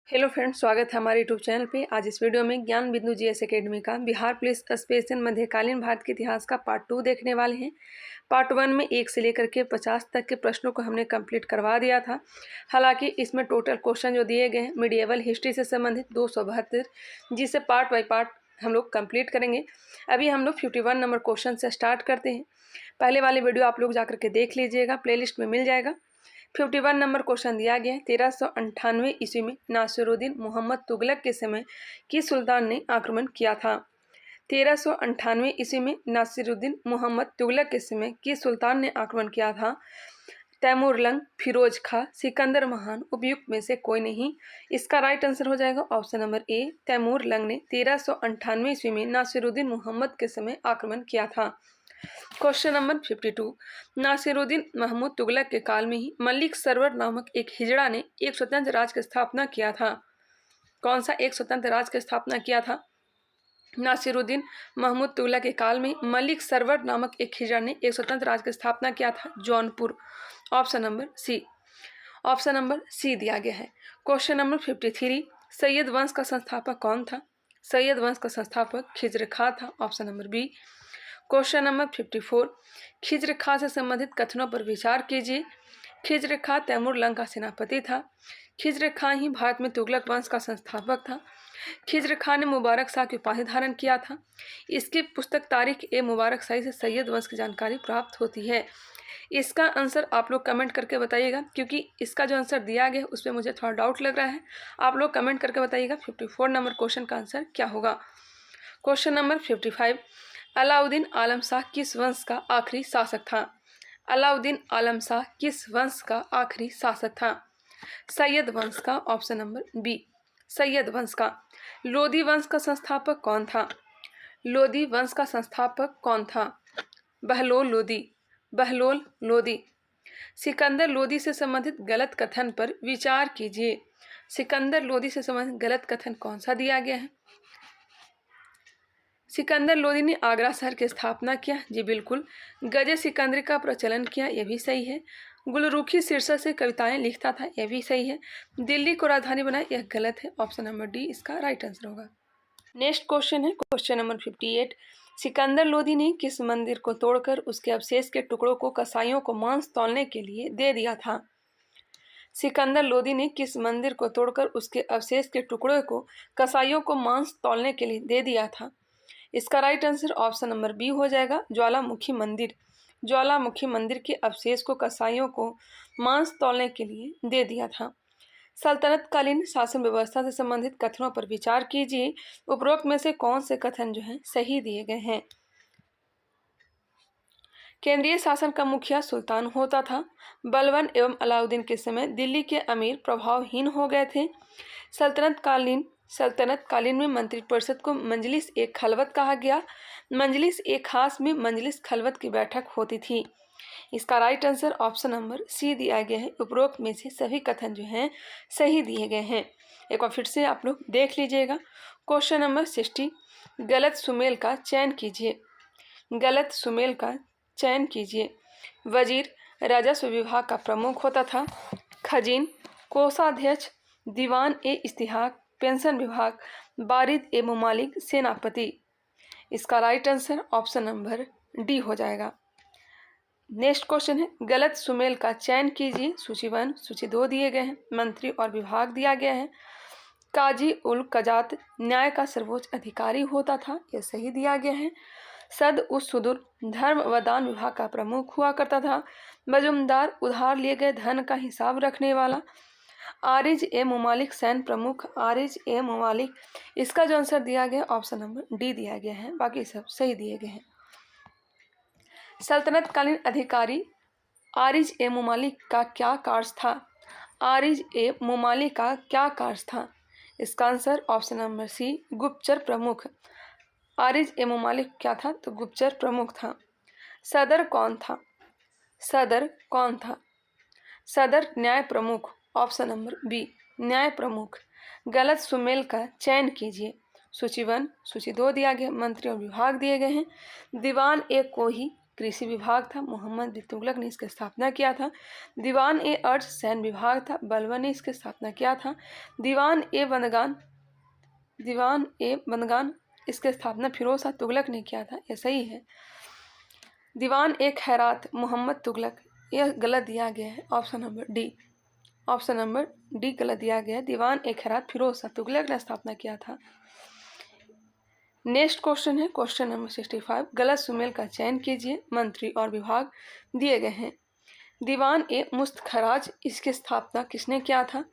Hello friends, स्वागत है हमारे यूट्यूब चैनल पे। आज इस वीडियो में ज्ञान बिंदु जीएस एकेडमी का बिहार पुलिस स्पेशल मध्यकालीन भारत के इतिहास का पार्ट 2 देखने वाले हैं। पार्ट 1 में 1 से लेकर के 50 तक के प्रश्नों को हमने कंप्लीट करवा दिया था। हालांकि इसमें टोटल क्वेश्चन जो दिए गए हैं मिडिएवल हिस्ट्री से संबंधित 272, जिसे पार्ट बाई पार्ट हम लोग कंप्लीट करेंगे। अभी हम लोग 51 नंबर क्वेश्चन से स्टार्ट करते हैं। पहले वाली वीडियो आप लोग जाकर के देख लीजिएगा, प्लेलिस्ट में मिल जाएगा। 51 नंबर क्वेश्चन दिया गया है। 1398 ईस्वी में नासिरुद्दीन मोहम्मद तुगलक के समय किस सुल्तान ने आक्रमण किया था? 1398 ईस्वी में नासिरुद्दीन मोहम्मद तुगलक के समय किस सुल्तान ने आक्रमण किया था? तैमूरलंग, फिरोज खां, सिकंदर महान, उपयुक्त में से कोई नहीं। इसका राइट आंसर हो जाएगा ऑप्शन नंबर ए, तैमूरलंग ने 1398 ईस्वी में नासिरुद्दीन मोहम्मद के समय आक्रमण किया था। क्वेश्चन नंबर 52, नासिरुद्दीन महमूद तुगलक के काल में ही मलिक सरवर नामक एक हिजड़ा ने एक स्वतंत्र राज्य की स्थापना किया था। कौन सा एक स्वतंत्र राज्य की स्थापना किया था? नासिरुद्दीन महमूद तुगलक के काल में मलिक सरवर नामक एक हिजड़ा ने एक स्वतंत्र राज्य की स्थापना किया था, Jaunpur. Option number C. Option number C दिया गया है। क्वेश्चन नंबर 53, सैयद वंश का संस्थापक कौन था? सैयद वंश का संस्थापक खिज्र खां था। Option number B. Question number 54, Khizr Khan से संबंधित कथनों पर विचार कीजिए। खिज्र खां तैमूरलंग का सेनापति था। खिज्र खां ही भारत में तुगलक वंश का संस्थापक था। खिज्र खां ने मुबारक शाह की उपाधि धारण किया था। इसकी पुस्तक तारीख ए मुबारक शाही से सैयद वंश की जानकारी प्राप्त होती है। इसका आंसर आप लोग कमेंट करके बताइएगा, क्योंकि इसका जो आंसर दिया गया है उस पर मुझे थोड़ा डाउट लग रहा है। आप लोग कमेंट करके बताइएगा 54 नंबर क्वेश्चन का आंसर क्या होगा। क्वेश्चन नंबर 55, अलाउद्दीन आलम शाह किस वंश का आखिरी शासक था? अलाउद्दीन आलम शाह किस वंश का आखिरी शासक था? सैयद वंश का। ऑप्शन नंबर बी, सैयद वंश का। लोदी वंश का संस्थापक कौन था? लोदी वंश का संस्थापक कौन था? बहलोल लोदी। बहलोल लोदी। सिकंदर लोदी से संबंधित गलत कथन पर विचार कीजिए। सिकंदर लोदी से संबंधित गलत कथन कौन सा दिया गया है? सिकंदर लोदी ने आगरा शहर की स्थापना किया, जी बिल्कुल। गजे सिकंदरी का प्रचलन किया, यह भी सही है। गुलरुखी शीर्षक से कविताएं लिखता था, यह भी सही है। दिल्ली को राजधानी बनाया, यह गलत है। ऑप्शन नंबर डी इसका राइट आंसर होगा। नेक्स्ट क्वेश्चन है क्वेश्चन नंबर 58, सिकंदर लोदी ने किस मंदिर को तोड़कर उसके अवशेष के टुकड़ों को कसाईयों को मांस तौलने के लिए दे दिया था? सिकंदर लोदी ने किस मंदिर को तोड़कर उसके अवशेष के टुकड़ों को कसाईयों को मांस तौलने के लिए दे दिया था? इसका right answer option number B हो जाएगा, ज्वालामुखी मंदिर। ज्वालामुखी मंदिर के अवशेष को कसाईयों को मांस तौलने के लिए दे दिया था। सल्तनतकालीन शासन व्यवस्था से संबंधित कथनों पर विचार कीजिए। उपरोक्त में से कौन से कथन जो हैं सही दिए गए हैं? केंद्रीय शासन का मुखिया सुल्तान होता था। बलबन एवं अलाउद्दीन के समय दिल्ली के अमीर प्रभावहीन हो गए थे। सल्तनतकालीन में मंत्रिपरिषद को मजलिस ए खलवत कहा गया। मजलिस ए खास में मजलिस खलवत की बैठक होती थी। इसका right answer option number C दिया गया है। उपरोक्त में से सभी कथन जो हैं सही दिए गए हैं। एक बार फिर से आप लोग देख लीजिएगा। क्वेश्चन नंबर 60, गलत सुमेल का चयन कीजिए। गलत सुमेल का चयन कीजिए। वजीर राजस्व विभाग का प्रमुख होता था। खजीन, कोषाध्यक्ष, दीवान ए इस्तिहाक, पेंशन विभाग, बारिद ए मुमालिक, सेनापति। इसका right answer option number D हो जाएगा। नेक्स्ट क्वेश्चन है, गलत सुमेल का चयन कीजिए। सूची 1, सूची 2 दिए गए हैं। मंत्री और विभाग दिया गया है। काजी उल कजात न्याय का सर्वोच्च अधिकारी होता था, यह सही दिया गया है। सद उस सुदूर धर्म व दान विभाग का प्रमुख हुआ करता था। मजुमदार उधार लिए गए धन का हिसाब रखने वाला। आरिज ए मुमालिक सैन्य प्रमुख। आरिज ए मुमालिक। इसका जो आंसर दिया गया ऑप्शन नंबर डी दिया गया है, बाकी सब सही दिए गए हैं। सल्तनतकालीन अधिकारी आरिज ए मुमालिक का क्या कार्य था? आरिज ए मुमालिक का क्या कार्य था? इसका आंसर ऑप्शन नंबर सी, गुप्तचर प्रमुख। आरिज ए मुमालिक क्या था? तो गुप्तचर प्रमुख था। सदर कौन था? सदर कौन था? सदर न्याय प्रमुख। ऑप्शन नंबर बी, न्याय प्रमुख। गलत सुमेल का चयन कीजिए। सूची 1, सूची 2 दिया गया। मंत्री और विभाग दिए गए हैं। दीवान ए को ही कृषि विभाग था, मोहम्मद बिन तुगलक ने इसकी स्थापना किया था। दीवान ए अर्ज सैन्य विभाग था, बलबन ने इसकी स्थापना किया था। दीवान ए बंदगान इसकी स्थापना फिरोज शाह तुगलक ने किया था, यह सही है। दीवान ए खैरात मोहम्मद तुगलक, यह गलत दिया गया है, ऑप्शन नंबर डी गलत दिया गया है। दीवान ए खैरात फिरोज शाह तुगलक ने स्थापना किया था। नेक्स्ट क्वेश्चन है क्वेश्चन नंबर 65। गलत सुमेल का चयन कीजिए। मंत्री और विभाग दिए गए हैं। दीवान ए मुस्त खराज, इसकी स्थापना किसने किया था?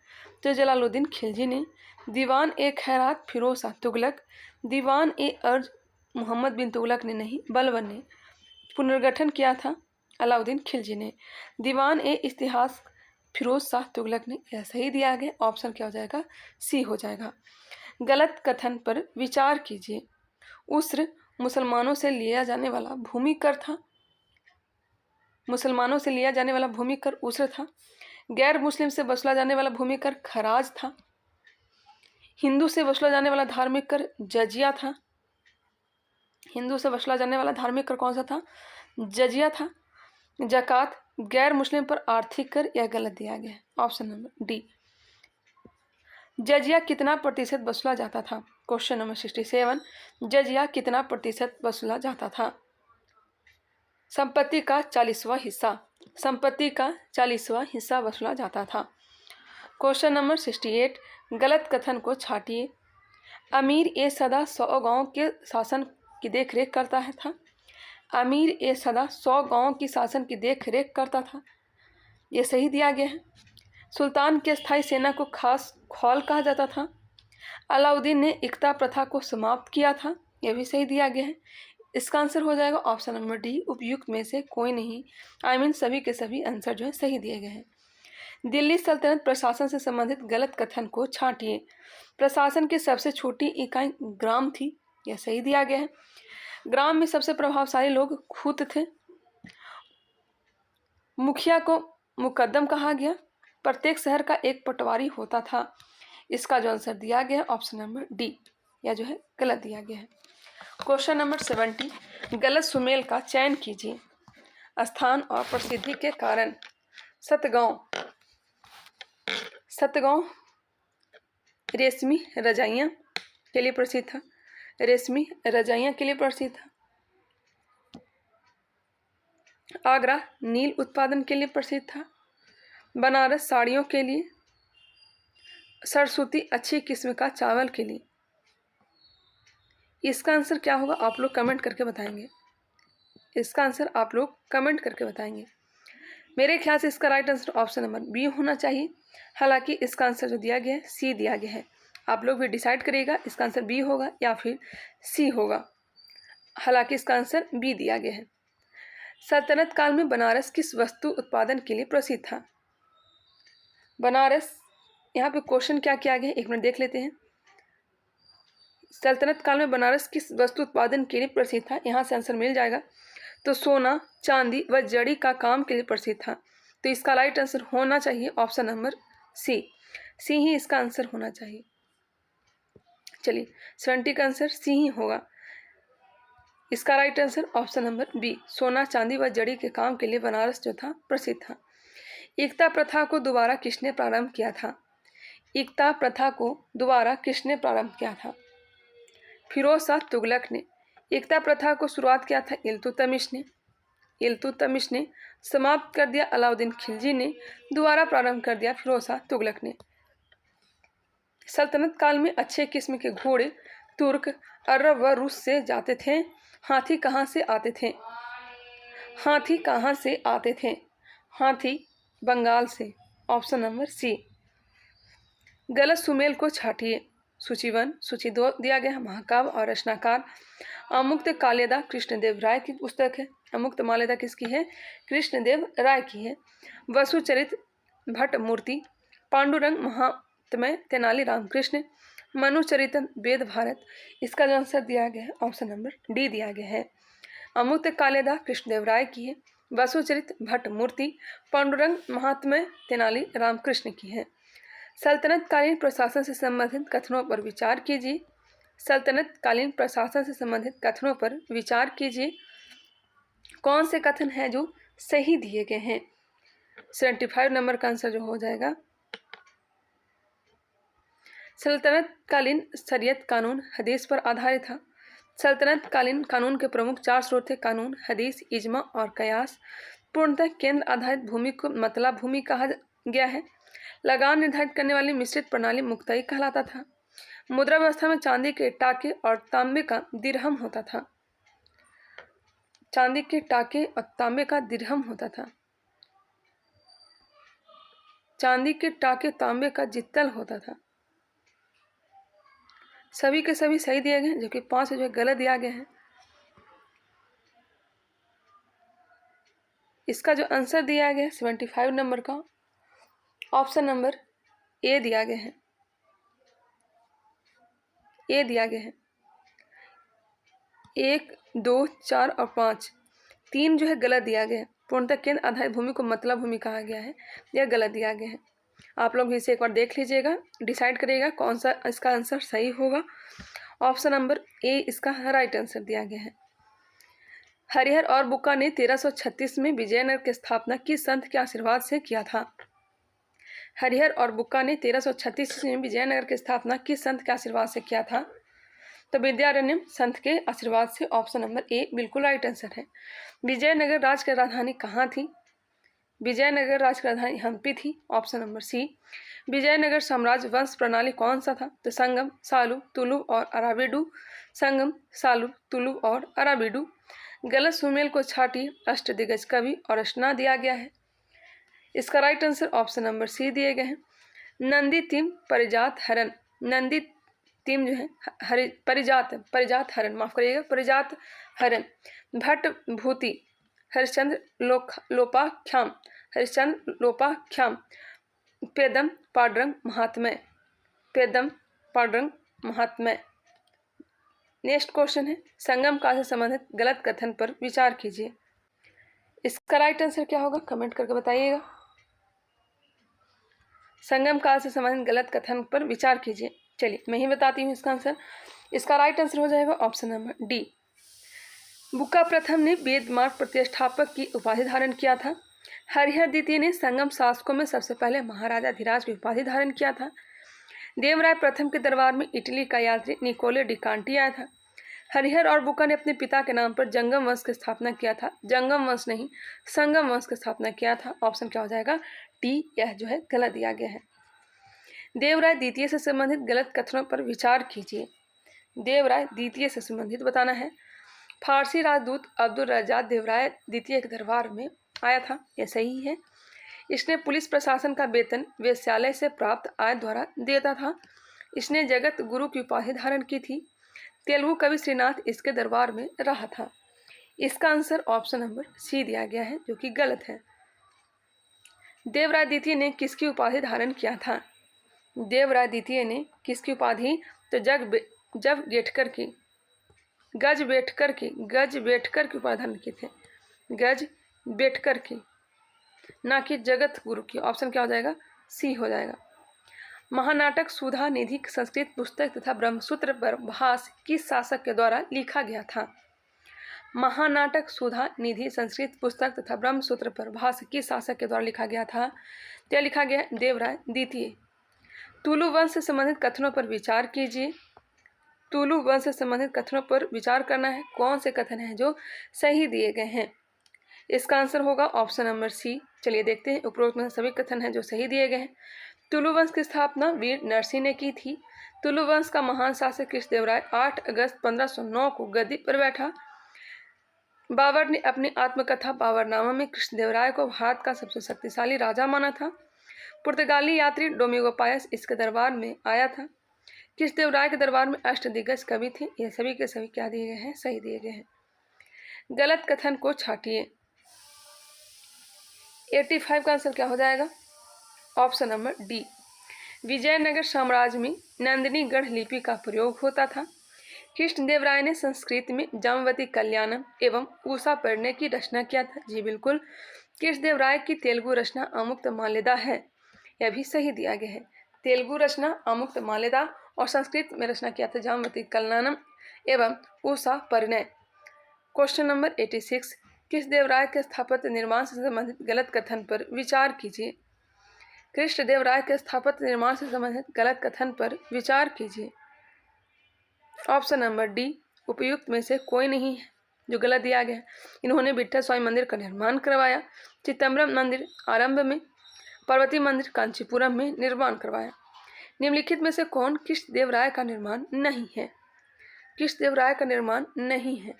तो जलालुद्दीन खिलजी ने। दीवान ए खैरात फिरोज शाह तुगलक। दीवान ए अर्ज मोहम्मद बिन तुगलक ने नहीं, बलबन ने। पुनर्गठन किया था अलाउद्दीन खिलजी ने। दीवान ए इतिहास फिरोज शाह तुगलक ने, यह सही दिया गया। ऑप्शन क्या हो जाएगा? सी हो जाएगा। गलत कथन पर विचार कीजिए। उस्र मुसलमानों से लिया जाने वाला भूमि कर था। मुसलमानों से लिया जाने वाला भूमि कर उस्र था। गैर मुस्लिम से वसूला जाने वाला भूमि कर खराज था। हिंदू से वसूला जाने वाला धार्मिक कर जजिया था। हिंदू से वसूला जाने वाला धार्मिक कर कौन सा था? जजिया था। जकात गैर मुस्लिम पर आर्थिक कर, यह गलत दिया गया है, ऑप्शन नंबर डी। जजिया कितना प्रतिशत वसूला जाता था? Question number 67। जजिया कितना प्रतिशत वसूला जाता था? संपत्ति का 40वां हिस्सा। संपत्ति का 40वां हिस्सा वसूला जाता था। Question number 68। गलत कथन को छांटिए। अमीर ए सदा 100 गांव के शासन की देखरेख करता है था। अमीर ए सदा 100 गांव की शासन की देखरेख करता था, यह सही दिया गया है। सुल्तान की स्थायी सेना को खास खौल कहा जाता था। अलाउद्दीन ने इक्ता प्रथा को समाप्त किया था, यह भी सही दिया गया है। इसका आंसर हो जाएगा ऑप्शन नंबर डी। उपयुक्त में से कोई नहीं, सभी के सभी आंसर जो है सही दिए गए हैं। दिल्ली सल्तनत प्रशासन से संबंधित गलत कथन को छांटिए। प्रशासन की सबसे छोटी इकाई ग्राम थी, यह सही दिया गया है। ग्राम में सबसे प्रभावशाली लोग खूत थे। मुखिया को मुकद्दम कहा गया। प्रत्येक शहर का एक पटवारी होता था। इसका जो आंसर दिया गया है ऑप्शन नंबर डी, यह जो है गलत दिया गया है। Question number 70। गलत सुमेल का चयन कीजिए। स्थान और प्रसिद्धि के कारण। सतगांव रेशमी रजाइयाँ के लिए प्रसिद्ध था। रेशमी रजाइयाँ के लिए प्रसिद्ध था। आगरा नील उत्पादन के लिए प्रसिद्ध था। बनारस साड़ियों के लिए। सरस्वती अच्छी किस्म का चावल के लिए। इसका आंसर क्या होगा आप लोग कमेंट करके बताएंगे। इसका आंसर आप लोग कमेंट करके बताएंगे। मेरे ख्याल से इसका right answer option number B होना चाहिए। हालांकि इसका आंसर जो दिया गया है सी दिया गया है। आप लोग भी डिसाइड करिएगा इसका आंसर बी होगा या फिर सी होगा। हालांकि इसका आंसर बी दिया गया है। सल्तनत काल में बनारस किस वस्तु उत्पादन के लिए प्रसिद्ध था? बनारस, यहाँ पे क्वेश्चन क्या किया गया है एक मिनट देख लेते हैं। सल्तनत काल में बनारस किस वस्तु उत्पादन के लिए प्रसिद्ध था? यहाँ से आंसर मिल जाएगा। तो सोना, चांदी व जड़ी का काम के लिए प्रसिद्ध था। तो इसका राइट आंसर होना चाहिए ऑप्शन नंबर सी। सी ही इसका आंसर होना चाहिए। चलिए 70 का आंसर सी ही होगा। इसका right answer option number B, सोना चांदी व जड़ी के काम के लिए बनारस जो था प्रसिद्ध था। एकता प्रथा को दोबारा किसने प्रारंभ किया था? एकता प्रथा को दोबारा किसने प्रारंभ किया था? फिरोज शाह तुगलक ने। एकता प्रथा को शुरुआत किया था इल्तुतमिश ने समाप्त कर दिया अलाउद्दीन खिलजी ने। दोबारा प्रारंभ कर दिया फिरोज शाह तुगलक ने। सल्तनत काल में अच्छे किस्म के घोड़े तुर्क, अरब व रूस से जाते थे। हाथी कहाँ से आते थे? हाथी कहाँ से आते थे? हाथी बंगाल से, ऑप्शन नंबर सी। गलत सुमेल को छांटिए। सूची 1, सूची 2 दिया गया है। महाकाव्य और रचनाकार। अमुक्त कालिदा कृष्णदेव राय की पुस्तक है। अमुक्त माल्यदा किसकी है? कृष्णदेव राय की है। वसुचरित भट्ट मूर्ति। पांडुरंग महात्म्य तेनाली रामकृष्ण। मनुचरितन वेद भारत। इसका जो आंसर दिया गया है ऑप्शन नंबर डी दिया गया है। अमुक्त कालिदा कृष्णदेव राय की है। वसुचरित भट्ट मूर्ति पांडुरंग महात्म्य तेनाली रामकृष्ण की है। सल्तनत कालीन प्रशासन से संबंधित कथनों पर विचार कीजिए। सल्तनत कालीन प्रशासन से संबंधित कथनों पर विचार कीजिए। कौन से कथन है जो सही दिए गए हैं? 75 नंबर का आंसर जो हो जाएगा, सल्तनत कालीन शरीयत कानून हदीस पर आधारित था। सल्तनत कालीन कानून के प्रमुख 4 स्रोत थे, कानून, हदीस, इजमा और कयास। पूर्णतः केंद्र आधारित भूमि को मतलब भूमि कहा गया है। लगान निर्धारित करने वाली मिश्रित प्रणाली मुक्ताई कहलाता था। मुद्रा व्यवस्था में चांदी के टाके और तांबे का दिरहम होता था। चांदी के टाके और तांबे का दिरहम होता था। चांदी के टाके तांबे का जित्तल होता था। सभी के सभी सही दिए गए हैं, जो कि 5 जो है गलत दिया गया है। इसका जो आंसर दिया गया है 75 नंबर का, ऑप्शन नंबर ए दिया गया है। ए दिया गया है। 1, 2, 4 और 5 3 जो है गलत दिया गया है। पूर्णतः केंद्र आधारित भूमि को मतलब भूमि कहा गया है, यह गलत दिया गया है। आप लोग इसे एक बार देख लीजिएगा, डिसाइड करिएगा कौन सा इसका आंसर सही होगा। ऑप्शन नंबर ए इसका राइट आंसर दिया गया है। हरिहर और बुक्का ने 1336 में विजयनगर की स्थापना किस संत के आशीर्वाद से किया था? हरिहर और बुक्का ने 1336 में विजयनगर की स्थापना किस संत के आशीर्वाद से किया था? तो विद्यारण्यम संत के आशीर्वाद से। ऑप्शन नंबर ए बिल्कुल राइट आंसर है। विजयनगर राज्य की राजधानी कहाँ थी? विजयनगर राज्य की राजधानी हम्पी थी। ऑप्शन नंबर सी। विजयनगर साम्राज्य वंश प्रणाली कौन सा था? तो संगम, सालू, तुलु और अराबिडू। संगम, सालू, तुलु और अराबिडू। गलत सुमेल को छाटी अष्टदिग्गज कवि और रचना दिया गया है। इसका right answer option number C दिए गए हैं। नंदी तिम परिजात हरण। नंदी तिम जो है परिजात हरण, माफ करिएगा, परिजात हरण। भट्ट भूति हरिश्चंद्र लोपाख्याम। हरिश्चंद्र लोपाख्याम। पेदम पाडरंग महात्म्य। पेदम पाडरंग महात्म्य। नेक्स्ट क्वेश्चन है, संगम काल से संबंधित गलत कथन पर विचार कीजिए। इसका राइट आंसर क्या होगा, कमेंट करके बताइएगा। संगम काल से संबंधित गलत कथन पर विचार कीजिए। चलिए मैं ही बताती हूँ इसका आंसर। इसका राइट आंसर हो जाएगा ऑप्शन नंबर डी। बुक्का प्रथम ने वेद मार्ग प्रतिष्ठापक की उपाधि धारण किया था। हरिहर द्वितीय ने संगम शासकों में सबसे पहले महाराजा धीराज की उपाधि धारण किया था। देवराय प्रथम के दरबार में इटली का यात्री निकोले डिकांटी आया था। हरिहर और बुक्का ने अपने पिता के नाम पर जंगम वंश की स्थापना किया था। जंगम वंश नहीं, संगम वंश की स्थापना किया था। ऑप्शन क्या हो जाएगा, डी। यह जो है गलत दिया गया है। देवराय द्वितीय से संबंधित गलत कथनों पर विचार कीजिए। देवराय द्वितीय से संबंधित बताना है। फारसी राजदूत अब्दुल रज्जाक देवराय द्वितीय के दरबार में आया था, यह सही है। इसने पुलिस प्रशासन का वेतन वेश्यालय से प्राप्त आय द्वारा देता था। इसने जगत गुरु की उपाधि धारण की थी। तेलुगु कवि श्रीनाथ इसके दरबार में रहा था। इसका आंसर ऑप्शन नंबर सी दिया गया है, जो कि गलत है। देवराय द्वितीय ने किसकी उपाधि धारण किया था? देवराय द्वितीय ने किसकी उपाधि? तो जब गेटकर की, गज बेटकर की उपाधि धारण की थे। गज बेटकर की, ना कि जगत गुरु की। ऑप्शन क्या हो जाएगा, सी हो जाएगा। महानाटक सुधा निधि संस्कृत पुस्तक तथा ब्रह्मसूत्र पर भाष्य किस शासक के द्वारा लिखा गया था? महानाटक सुधा निधि संस्कृत पुस्तक तथा ब्रह्मसूत्र पर भाष्य किस शासक के द्वारा लिखा गया था? तो लिखा गया देवराय द्वितीय। तुलु वंश से संबंधित कथनों पर विचार कीजिए। तुलु वंश से संबंधित कथनों पर विचार करना है। कौन से कथन हैं जो सही दिए गए हैं? इसका आंसर होगा ऑप्शन नंबर सी। चलिए देखते हैं, उपरोक्त में सभी कथन हैं जो सही दिए गए हैं। तुलु वंश की स्थापना वीर नरसिंह ने की थी। तुलु वंश का महान शासक कृष्णदेवराय 8 अगस्त 1509 को गद्दी पर बैठा। बाबर ने अपनी आत्मकथा बाबरनामा में कृष्णदेवराय को भारत का सबसे शक्तिशाली राजा माना था। पुर्तगाली यात्री डोमिंगो पायस इसके दरबार में आया था। कृष्णदेवराय के दरबार में अष्टदिग्गज कवि थे। ये सभी के सभी क्या दिए गए हैं, सही दिए गए हैं। गलत कथन को छाटिए। 85 का आंसर क्या हो जाएगा, ऑप्शन नंबर डी। विजयनगर साम्राज्य में नंदिनीगढ़ लिपि का प्रयोग होता था। कृष्णदेवराय ने संस्कृत में जामवती कल्याणम एवं उषा परिणय की रचना किया था। जी बिल्कुल, कृष्णदेवराय की तेलुगु रचना अमुक्त माल्यदा है, यह भी सही दिया गया है। तेलुगु रचना अमुक्त माल्यदा और संस्कृत में रचना किया था जामवती कल्याणम एवं उषा परिणय। क्वेश्चन नंबर 86, कृष्णदेवराय के स्थापत्य निर्माण से संबंधित गलत कथन पर विचार कीजिए। कृष्णदेवराय के स्थापत्य निर्माण से संबंधित गलत कथन पर विचार कीजिए। ऑप्शन नंबर डी उपयुक्त में से कोई नहीं है जो गलत दिया गया है। इन्होंने विट्ठल स्वामी मंदिर का निर्माण करवाया, चिदम्बरम मंदिर आरंभ में, पार्वती मंदिर कांचीपुरम में निर्माण करवाया। निम्नलिखित में से कौन कृष्णदेवराय का निर्माण नहीं है? कृष्णदेवराय का निर्माण नहीं है।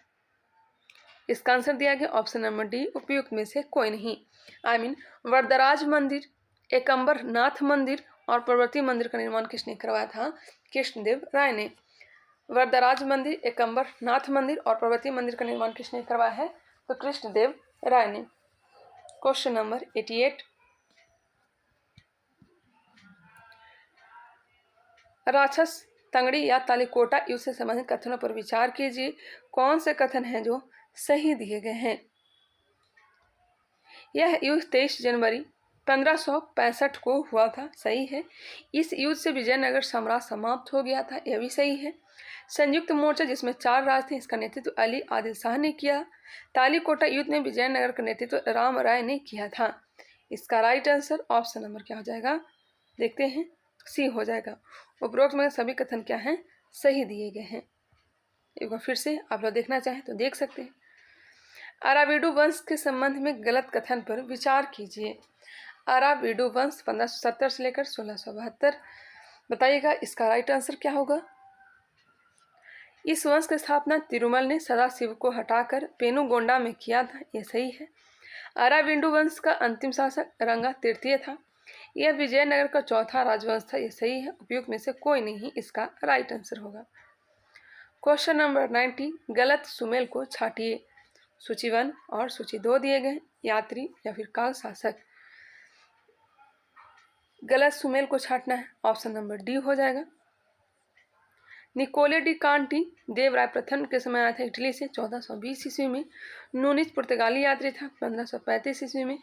इसका आंसर दिया गया ऑप्शन नंबर डी उपयुक्त में से कोई नहीं। वरदराज मंदिर, एकम्बर नाथ मंदिर और पार्वती मंदिर का निर्माण किसने करवाया था? कृष्णदेव राय ने। वरदराज मंदिर, एकम्बर नाथ मंदिर और पार्वती मंदिर का निर्माण किसने करवाया है? तो कृष्णदेव राय ने। क्वेश्चन नंबर 88, राक्षस तंगड़ी या तालीकोटा युद्ध से संबंधित कथनों पर विचार कीजिए। कौन से कथन हैं जो सही दिए गए हैं? यह युद्ध 23 जनवरी 1565 को हुआ था, सही है। इस युद्ध से विजयनगर साम्राज्य समाप्त हो गया था, यह भी सही है। संयुक्त मोर्चा जिसमें 4 राज थे, इसका नेतृत्व अली आदिल शाह ने किया। तालीकोटा युद्ध में विजयनगर का नेतृत्व राम राय ने किया था। इसका राइट आंसर ऑप्शन नंबर क्या हो जाएगा? देखते हैं, सी हो जाएगा। उपरोक्त में सभी कथन क्या हैं? सही दिए गए हैं। एक बार फिर से आप लोग देखना चाहें तो देख सकते हैं। अराविडु वंश के संबंध में गलत कथन पर विचार कीजिए। अराविडु वंश 1570 से लेकर 1672, बताइएगा इसका राइट आंसर क्या होगा? इस वंश की स्थापना तिरुमल ने सदाशिव को हटाकर पेनुगोंडा में किया था, यह सही है। अराविडु वंश का अंतिम शासक रंगा तृतीय था। यह विजयनगर का चौथा राजवंश था, यह सही है। उपयुक्त में से कोई नहीं इसका राइट आंसर होगा। क्वेश्चन नंबर 90, गलत सुमेल को छाटिए। सूची 1 और सूची 2 दिए गए, यात्री या फिर काल शासक। गलत सुमेल को छाटना है, ऑप्शन नंबर डी हो जाएगा। निकोले डी कांटी देवराय प्रथम के समय आया था इटली से 1420 ईस्वी में। नूनिज पुर्तगाली यात्री था 1535 ईस्वी में।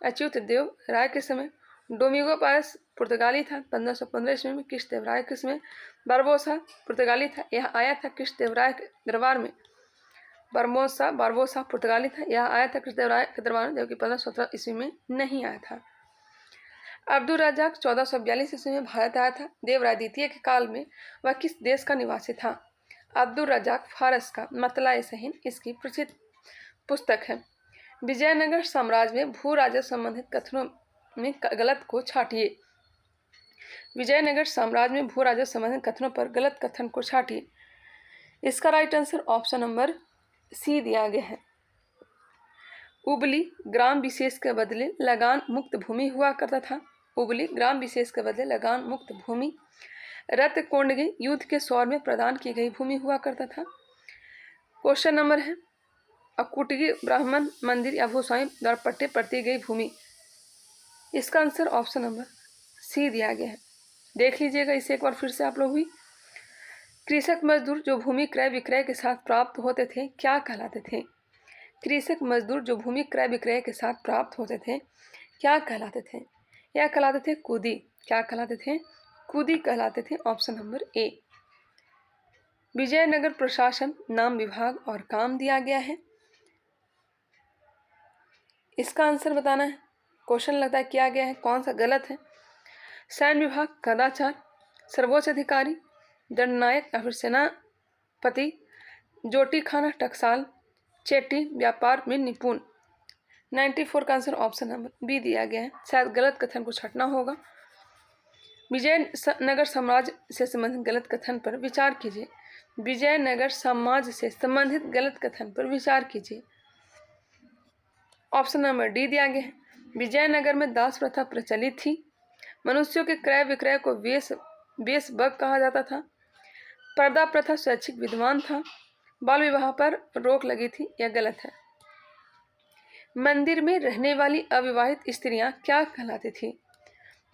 अच्युत देव राय के समय। डोमिगो पारस पुर्तगाली था 1515 ईस्वी में कृष्णदेवराय के समय। बारबोसा पुर्तगाली था, यह आया था कृष्णदेवराय के दरबार में। बारबोसा पुर्तगाली था, यह आया था कृष्णदेवराय के दरबार में, जबकि 1517 ईस्वी में नहीं आया था। अब्दुल रजाक 1442 ईस्वी में भारत आया था। देवराय द्वितीय के काल में वह किस देश का निवासी था? अब्दुल रजाक फारस का। मतला-ए-सहीन इसकी प्रसिद्ध पुस्तक है। विजयनगर साम्राज्य में भू राजस्व संबंधित कथनों में गलत को छाटिए। विजयनगर साम्राज्य में भू राजस्व संबंधित कथनों पर गलत कथन को छाटिए। इसका right answer option number C दिया गया है। उबली ग्राम विशेष के बदले लगान मुक्त भूमि हुआ करता था। उबली ग्राम विशेष के बदले लगान मुक्त भूमि। रत्कोंडगे युद्ध के सौर में प्रदान की गई भूमि हुआ करता था। क्वेश्चन नंबर है, अकुटगी ब्राह्मण मंदिर या भूस्वामी द्वारा पट्टे पड़ती गई भूमि। इसका आंसर ऑप्शन नंबर सी दिया गया है। देख लीजिएगा इसे एक बार फिर से आप लोग भी। कृषक मजदूर जो भूमि क्रय विक्रय के साथ प्राप्त होते थे क्या कहलाते थे? कृषक मजदूर जो भूमि क्रय विक्रय के साथ प्राप्त होते थे क्या कहलाते थे? यह कहलाते थे कुदी। क्या कहलाते थे? कुदी कहलाते थे। Option number A. विजयनगर प्रशासन नाम, विभाग और काम दिया गया है। इसका आंसर बताना है। क्वेश्चन लगता है किया गया है, कौन सा गलत है? सैन्य विभाग, कदाचार, सर्वोच्च अधिकारी, दंडनायक या फिर सेनापति, जोटी खाना टकसाल, चेटी व्यापार में निपुण। 94 का आंसर ऑप्शन नंबर बी दिया गया है। शायद गलत कथन को छटना होगा। विजयनगर साम्राज्य से संबंधित गलत कथन पर विचार कीजिए। विजयनगर साम्राज्य से संबंधित गलत कथन पर विचार कीजिए। ऑप्शन नंबर डी दिया गया है। विजयनगर में दास प्रथा प्रचलित थी। मनुष्यों के क्रय विक्रय को वेशबग कहा जाता था। पर्दा प्रथा स्वैच्छिक विद्वान था। बाल विवाह पर रोक लगी थी, यह गलत है। मंदिर में रहने वाली अविवाहित स्त्रियां क्या कहलाती थी?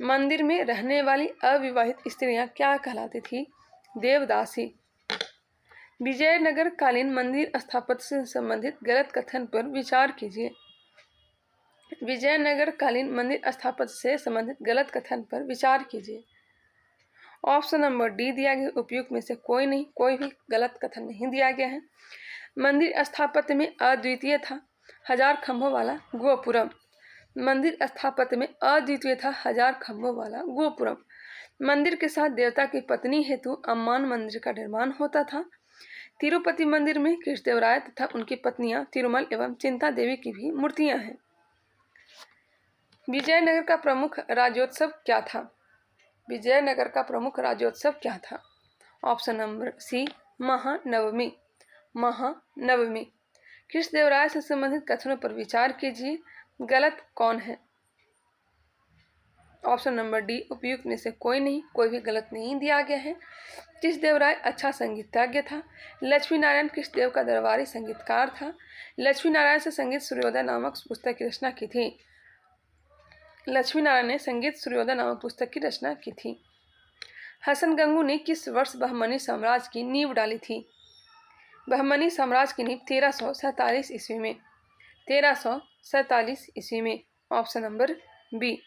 मंदिर में रहने वाली अविवाहित स्त्रियां क्या कहलाती थी? देवदासी। विजयनगर कालीन मंदिर स्थापत्य से संबंधित गलत कथन पर विचार कीजिए। विजयनगर कालीन मंदिर स्थापत्य से संबंधित गलत कथन पर विचार कीजिए। ऑप्शन नंबर डी दिया गया। उपयुक्त में से कोई नहीं, कोई भी गलत कथन नहीं दिया गया है। मंदिर स्थापत्य में अद्वितीय था। 1000 खम्भों वाला गोपुरम। मंदिर स्थापत्य में अद्वितीय था 1000 खम्भों वाला गोपुरम। मंदिर के साथ देवता की पत्नी हेतु अम्मान मंदिर का निर्माण होता था। तिरुपति मंदिर में कृष्णदेवराय तथा उनकी पत्नियां तिरुमल एवं चिंता देवी की भी मूर्तियां हैं। विजयनगर का प्रमुख राज्योत्सव क्या था? विजयनगर का प्रमुख राज्योत्सव क्या था? Option number C, Mahanavami. Mahanavami. Krishnadevaraya से संबंधित कथनों पर विचार कीजिए, गलत कौन है? ऑप्शन नंबर डी, उपयुक्त में से कोई नहीं, कोई भी गलत नहीं दिया गया है। कृष्णदेवराय अच्छा संगीतज्ञ था। लक्ष्मी नारायण कृष्णदेव का दरबारी संगीतकार था। लक्ष्मी नारायण से संगीत सूर्योदय नामक पुस्तक की रचना की थी। लक्ष्मी नारायण ने संगीत सूर्योदय नामक पुस्तक की रचना की थी। हसन गंगू ने किस वर्ष बहमनी साम्राज्य की नींव डाली थी? बहमनी साम्राज्य की नींव 1347 ईस्वी में। 1347 ईस्वी में। Option number B.